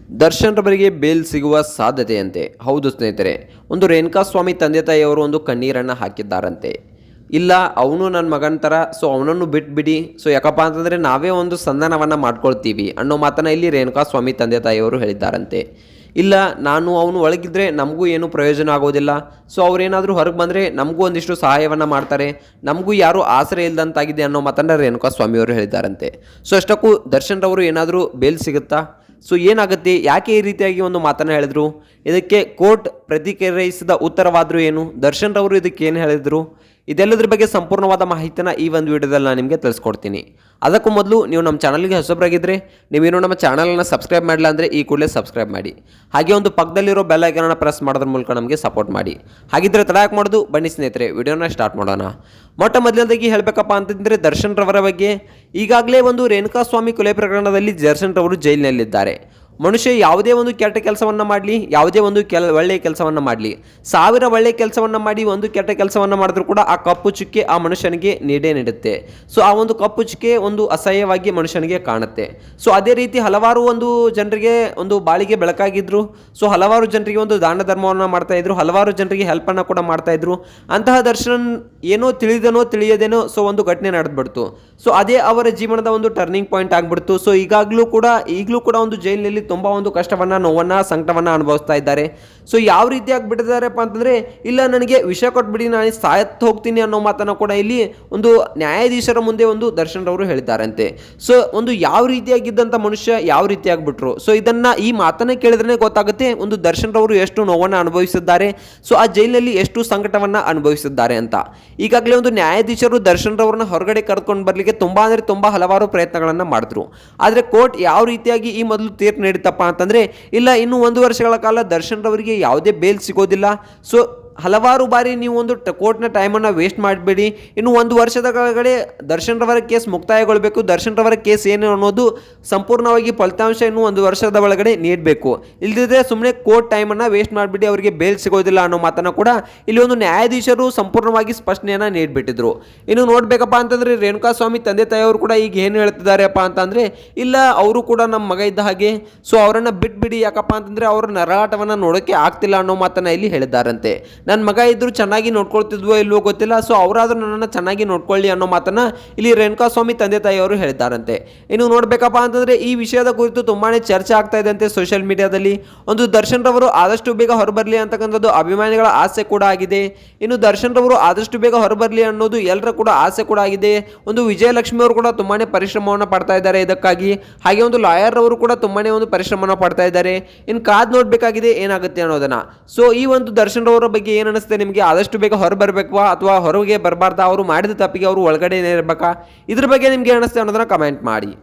ದರ್ಶನ್ ರವರಿಗೆ ಬೇಲ್ ಸಿಗುವ ಸಾಧ್ಯತೆಯಂತೆ. ಹೌದು ಸ್ನೇಹಿತರೆ, ಒಂದು ರೇಣುಕಾಸ್ವಾಮಿ ತಂದೆ ತಾಯಿಯವರು ಒಂದು ಕಣ್ಣೀರನ್ನು ಹಾಕಿದ್ದಾರಂತೆ. ಇಲ್ಲ ಅವನು ನನ್ನ ಮಗನ ಥರ, ಸೊ ಅವನನ್ನು ಬಿಟ್ಬಿಡಿ, ಸೊ ಯಾಕಪ್ಪ ಅಂತಂದರೆ ನಾವೇ ಒಂದು ಸಂಧಾನವನ್ನು ಮಾಡ್ಕೊಳ್ತೀವಿ ಅನ್ನೋ ಮಾತನ್ನು ಇಲ್ಲಿ ರೇಣುಕಾಸ್ವಾಮಿ ತಂದೆ ತಾಯಿಯವರು ಹೇಳಿದ್ದಾರಂತೆ. ಇಲ್ಲ ನಾನು ಅವನು ಒಳಗಿದ್ರೆ ನಮಗೂ ಏನೂ ಪ್ರಯೋಜನ ಆಗೋದಿಲ್ಲ, ಸೊ ಅವರೇನಾದರೂ ಹೊರಗೆ ಬಂದರೆ ನಮಗೂ ಒಂದಿಷ್ಟು ಸಹಾಯವನ್ನು ಮಾಡ್ತಾರೆ, ನಮಗೂ ಯಾರೂ ಆಸರೆ ಇಲ್ಲದಂತಾಗಿದೆ ಅನ್ನೋ ಮಾತನ್ನು ರೇಣುಕಾಸ್ವಾಮಿಯವರು ಹೇಳಿದ್ದಾರಂತೆ. ಸೊ ಅಷ್ಟಕ್ಕೂ ದರ್ಶನ್ ರವರು ಏನಾದರೂ ಬೇಲ್ ಸಿಗುತ್ತಾ? ಸೊ ಏನಾಗುತ್ತೆ, ಯಾಕೆ ಈ ರೀತಿಯಾಗಿ ಒಂದು ಮಾತನ್ನು ಹೇಳಿದ್ರು? ಇದಕ್ಕೆ ಕೋರ್ಟ್ ಪ್ರತಿಕ್ರಿಯಿಸಿದ ಉತ್ತರವಾದರೂ ಏನು? ದರ್ಶನ್ ರವರು ಇದಕ್ಕೆ ಏನು ಹೇಳಿದರು? ಇದೆಲ್ಲದ್ರ ಬಗ್ಗೆ ಸಂಪೂರ್ಣವಾದ ಮಾಹಿತಿನ ಈ ಒಂದು ವಿಡಿಯೋದಲ್ಲಿ ನಾನು ನಿಮಗೆ ತಿಳಿಸ್ಕೊಡ್ತೀನಿ. ಅದಕ್ಕೂ ಮೊದಲು ನೀವು ನಮ್ಮ ಚಾನಲ್ಗೆ ಹೊಸಬರಾಗಿದ್ದರೆ, ನೀವೇನು ನಮ್ಮ ಚಾನಲನ್ನು ಸಬ್ಸ್ಕ್ರೈಬ್ ಮಾಡಿಲ್ಲ ಅಂದರೆ ಈ ಕೂಡಲೇ ಸಬ್ಸ್ಕ್ರೈಬ್ ಮಾಡಿ. ಹಾಗೆ ಒಂದು ಪಕ್ಕದಲ್ಲಿರೋ ಬೆಲ್ ಐಕಾನನ್ನು ಪ್ರೆಸ್ ಮಾಡೋದ್ರ ಮೂಲಕ ನಮಗೆ ಸಪೋರ್ಟ್ ಮಾಡಿ. ಹಾಗಿದ್ದರೆ ತಡ ಯಾಕೆ ಮಾಡೋದು, ಬನ್ನಿ ಸ್ನೇಹಿತರೆ ವಿಡಿಯೋನ ಸ್ಟಾರ್ಟ್ ಮಾಡೋಣ. ಮೊಟ್ಟ ಮೊದಲನೇದಾಗಿ ಹೇಳಬೇಕಪ್ಪ ಅಂತಂದರೆ ದರ್ಶನ್ ರವರ ಬಗ್ಗೆ ಈಗಾಗಲೇ ಒಂದು ರೇಣುಕಾಸ್ವಾಮಿ ಕೊಲೆ ಪ್ರಕರಣದಲ್ಲಿ ದರ್ಶನ್ ರವರು ಜೈಲಿನಲ್ಲಿದ್ದಾರೆ. ಮನುಷ್ಯ ಯಾವುದೇ ಒಂದು ಕೆಟ್ಟ ಕೆಲಸವನ್ನು ಮಾಡಲಿ, ಯಾವುದೇ ಒಂದು ಒಳ್ಳೆಯ ಕೆಲಸವನ್ನು ಮಾಡಲಿ, 1000 ಒಳ್ಳೆಯ ಕೆಲಸವನ್ನು ಮಾಡಿ ಒಂದು ಕೆಟ್ಟ ಕೆಲಸವನ್ನು ಮಾಡಿದ್ರೂ ಕೂಡ ಆ ಕಪ್ಪು ಚುಕ್ಕೆ ಆ ಮನುಷ್ಯನಿಗೆ ನೀಡೇ ನೀಡುತ್ತೆ. ಸೊ ಆ ಒಂದು ಕಪ್ಪು ಚುಕ್ಕೆ ಒಂದು ಅಸಹ್ಯವಾಗಿ ಮನುಷ್ಯನಿಗೆ ಕಾಣುತ್ತೆ. ಸೊ ಅದೇ ರೀತಿ ಹಲವಾರು ಒಂದು ಜನರಿಗೆ ಒಂದು ಬಾಳಿಗೆ ಬೆಳಕಾಗಿದ್ದರು. ಸೊ ಹಲವಾರು ಜನರಿಗೆ ಒಂದು ದಾನ ಧರ್ಮವನ್ನು ಮಾಡ್ತಾಯಿದ್ರು, ಹಲವಾರು ಜನರಿಗೆ ಹೆಲ್ಪನ್ನು ಕೂಡ ಮಾಡ್ತಾಯಿದ್ರು. ಅಂತಹ ದರ್ಶನ್ ಏನೋ ತಿಳಿದನೋ ತಿಳಿಯದೇನೋ ಸೊ ಒಂದು ಘಟನೆ ನಡೆದ್ಬಿಡ್ತು. ಸೊ ಅದೇ ಅವರ ಜೀವನದ ಒಂದು ಟರ್ನಿಂಗ್ ಪಾಯಿಂಟ್ ಆಗಿಬಿಡ್ತು. ಸೊ ಈಗಲೂ ಕೂಡ ಒಂದು ಜೈಲಿನಲ್ಲಿ ತುಂಬ ಒಂದು ಕಷ್ಟವನ್ನು, ನೋವನ್ನು, ಸಂಕಟವನ್ನು ಅನುಭವಿಸ್ತಾ ಇದ್ದಾರೆ. ಸೊ ಯಾವ ರೀತಿ ಆಗಿಬಿಟ್ಟಿದ್ದಾರಪ್ಪ ಅಂತಂದರೆ, ಇಲ್ಲ ನನಗೆ ವಿಷ ಕೊಟ್ಬಿಡಿ, ನಾನು ಸಾಯತ್ತು ಹೋಗ್ತೀನಿ ಅನ್ನೋ ಮಾತನ್ನು ಕೂಡ ಇಲ್ಲಿ ಒಂದು ನ್ಯಾಯಾಧೀಶರ ಮುಂದೆ ಒಂದು ದರ್ಶನ್ ರವರು ಹೇಳಿದ್ದಾರಂತೆ. ಸೊ ಒಂದು ಯಾವ ರೀತಿಯಾಗಿದ್ದಂಥ ಮನುಷ್ಯ ಯಾವ ರೀತಿ ಆಗಿಬಿಟ್ರು. ಸೊ ಈ ಮಾತನ್ನು ಕೇಳಿದ್ರೆ ಗೊತ್ತಾಗುತ್ತೆ ಒಂದು ದರ್ಶನ್ ರವರು ಎಷ್ಟು ನೋವನ್ನು ಅನುಭವಿಸಿದ್ದಾರೆ, ಸೊ ಆ ಜೈಲಿನಲ್ಲಿ ಎಷ್ಟು ಸಂಕಟವನ್ನು ಅನುಭವಿಸಿದ್ದಾರೆ ಅಂತ. ಈಗಾಗಲೇ ಒಂದು ನ್ಯಾಯಾಧೀಶರು ದರ್ಶನ್ ರವರನ್ನ ಹೊರಗಡೆ ಕರ್ಕೊಂಡು ಬರಲಿಕ್ಕೆ ತುಂಬ ಹಲವಾರು ಪ್ರಯತ್ನಗಳನ್ನು ಮಾಡಿದ್ರು. ಆದರೆ ಕೋರ್ಟ್ ಯಾವ ರೀತಿಯಾಗಿ ಈ ಮೊದಲು ತೀರ್ಪು ನೀಡಿತಪ್ಪ ಅಂತಂದರೆ, ಇಲ್ಲ ಇನ್ನು 1 ವರ್ಷಗಳ ಕಾಲ ದರ್ಶನ್ ರವರಿಗೆ ಯಾವುದೇ ಬೇಲ್ ಸಿಗೋದಿಲ್ಲ. ಸೊ ಹಲವಾರು ಬಾರಿ ನೀವು ಒಂದು ಕೋರ್ಟ್ನ ಟೈಮನ್ನು ವೇಸ್ಟ್ ಮಾಡಬೇಡಿ, ಇನ್ನು 1 ವರ್ಷದ ಕೆಳಗಡೆ ದರ್ಶನ್ ರವರ ಕೇಸ್ ಮುಕ್ತಾಯಗೊಳ್ಳಬೇಕು, ದರ್ಶನ್ ರವರ ಕೇಸ್ ಏನು ಅನ್ನೋದು ಸಂಪೂರ್ಣವಾಗಿ ಫಲಿತಾಂಶ ಇನ್ನು 1 ವರ್ಷದ ಒಳಗಡೆ ನೀಡಬೇಕು. ಇಲ್ಲದಿದ್ದರೆ ಸುಮ್ಮನೆ ಕೋರ್ಟ್ ಟೈಮನ್ನು ವೇಸ್ಟ್ ಮಾಡಿಬಿಡಿ, ಅವರಿಗೆ ಬೇಲ್ ಸಿಗೋದಿಲ್ಲ ಅನ್ನೋ ಮಾತನ್ನು ಕೂಡ ಇಲ್ಲಿ ಒಂದು ನ್ಯಾಯಾಧೀಶರು ಸಂಪೂರ್ಣವಾಗಿ ಸ್ಪಷ್ಟನೆಯನ್ನು ನೀಡಿಬಿಟ್ಟಿದ್ರು. ಇನ್ನು ನೋಡಬೇಕಪ್ಪ ಅಂತಂದರೆ ರೇಣುಕಾಸ್ವಾಮಿ ತಂದೆ ತಾಯಿಯವರು ಕೂಡ ಈಗ ಏನು ಹೇಳ್ತಿದ್ದಾರೆಪ್ಪ ಅಂತಂದರೆ, ಇಲ್ಲ ಅವರು ಕೂಡ ನಮ್ಮ ಮಗ ಇದ್ದ ಹಾಗೆ, ಸೊ ಅವರನ್ನು ಬಿಟ್ಬಿಡಿ, ಯಾಕಪ್ಪ ಅಂತಂದರೆ ಅವರ ನರಳಾಟವನ್ನು ನೋಡೋಕ್ಕೆ ಆಗ್ತಿಲ್ಲ ಅನ್ನೋ ಮಾತನ್ನು ಇಲ್ಲಿ ಹೇಳಿದ್ದಾರಂತೆ. ನನ್ನ ಮಗ ಇದ್ದರೂ ಚೆನ್ನಾಗಿ ನೋಡ್ಕೊಳ್ತಿದ್ವೋ ಇಲ್ವೋ ಗೊತ್ತಿಲ್ಲ, ಸೊ ಅವರಾದರೂ ನನ್ನನ್ನು ಚೆನ್ನಾಗಿ ನೋಡ್ಕೊಳ್ಳಿ ಅನ್ನೋ ಮಾತನ್ನು ಇಲ್ಲಿ ರೇಣುಕಾಸ್ವಾಮಿ ತಂದೆ ತಾಯಿಯವರು ಹೇಳಿದ್ದಾರಂತೆ. ಇನ್ನು ನೋಡಬೇಕಪ್ಪ ಅಂತಂದರೆ ಈ ವಿಷಯದ ಕುರಿತು ತುಂಬಾ ಚರ್ಚೆ ಆಗ್ತಾ ಇದೆ ಅಂತೆ ಸೋಷಿಯಲ್ ಮೀಡಿಯಾದಲ್ಲಿ. ಒಂದು ದರ್ಶನ್ ರವರು ಆದಷ್ಟು ಬೇಗ ಹೊರಬರಲಿ ಅಂತಕ್ಕಂಥದ್ದು ಅಭಿಮಾನಿಗಳ ಆಸೆ ಕೂಡ ಆಗಿದೆ. ಇನ್ನು ದರ್ಶನ್ ರವರು ಆದಷ್ಟು ಬೇಗ ಹೊರಬರಲಿ ಅನ್ನೋದು ಎಲ್ಲರ ಕೂಡ ಆಸೆ ಕೂಡ ಆಗಿದೆ. ಒಂದು ವಿಜಯಲಕ್ಷ್ಮಿ ಅವರು ಕೂಡ ತುಂಬಾ ಪರಿಶ್ರಮವನ್ನು ಪಡ್ತಾ ಇದ್ದಾರೆ ಇದಕ್ಕಾಗಿ. ಹಾಗೆ ಒಂದು ಲಾಯರ್ ಅವರು ಕೂಡ ತುಂಬಾ ಒಂದು ಪರಿಶ್ರಮವನ್ನು ಪಡ್ತಾ ಇದ್ದಾರೆ. ಇನ್ನು ಕಾದು ನೋಡಬೇಕಾಗಿದೆ ಏನಾಗುತ್ತೆ ಅನ್ನೋದನ್ನ. ಸೊ ಈ ಒಂದು ದರ್ಶನ್ ರವರ ಬಗ್ಗೆ ಏನು ಅನಿಸುತ್ತೆ ನಿಮಗೆ? ಆದಷ್ಟು ಬೇಗ ಹೊರಬರಬೇಕಾ ಅಥವಾ ಹೊರಗೆ ಬರಬಾರ್ದಾ? ಅವರು ಮಾಡಿದ ತಪ್ಪಿಗೆ ಅವರು ಒಳಗಡೆ ಇರಬೇಕಾ? ಇದ್ರ ಬಗ್ಗೆ ನಿಮ್ಗೆ ಅನಿಸುತ್ತೆ ಅನ್ನೋದನ್ನ ಕಮೆಂಟ್ ಮಾಡಿ.